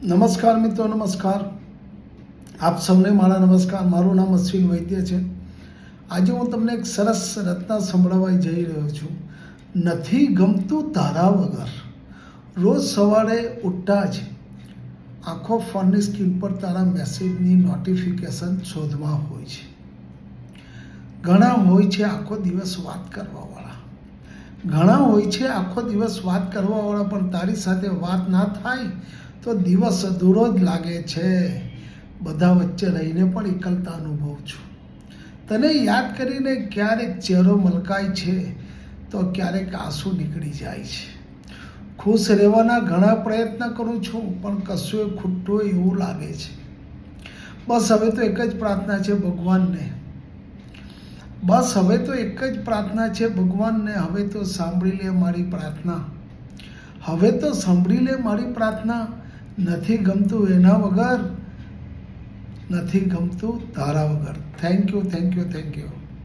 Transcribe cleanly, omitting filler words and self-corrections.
નમસ્કાર મિત્રો, નમસ્કાર. આપ સૌને મારા નમસ્કાર. મારું નામ અશ્વિન વૈદ્ય છે. આજે હું તમને એક સરસ રચના સંભળાવવા જઈ રહ્યો છું. નથી ગમતું તારા વગર. રોજ સવારે ઉઠતા જ આંખો ફોનની સ્ક્રીન પર તારા મેસેજની નોટિફિકેશન શોધમાં હોય છે. ઘણા હોય છે આખો દિવસ વાત કરવાવાળા, ઘણા હોય છે આખો દિવસ વાત કરવાવાળા, પણ તારી સાથે વાત ના થાય તો દિવસ અધૂરો જ લાગે છે. બધા વચ્ચે રહીને પણ એકલતા અનુભવું છું. તને યાદ કરીને ક્યારેક ચહેરો મલકાય છે તો ક્યારેક આંસુ નીકળી જાય છે. ખુશ રહેવાના ઘણા પ્રયત્ન કરું છું, પણ કશું ખૂટતું એવું લાગે છે. બસ હવે તો એક જ પ્રાર્થના છે ભગવાનને, બસ હવે તો એક જ પ્રાર્થના છે ભગવાનને, હવે તો સાંભળી લે મારી પ્રાર્થના, હવે તો સાંભળી લે મારી પ્રાર્થના. નથી ગમતું એના વગર, નથી ગમતું તારા વગર. Thank you, thank you, thank you.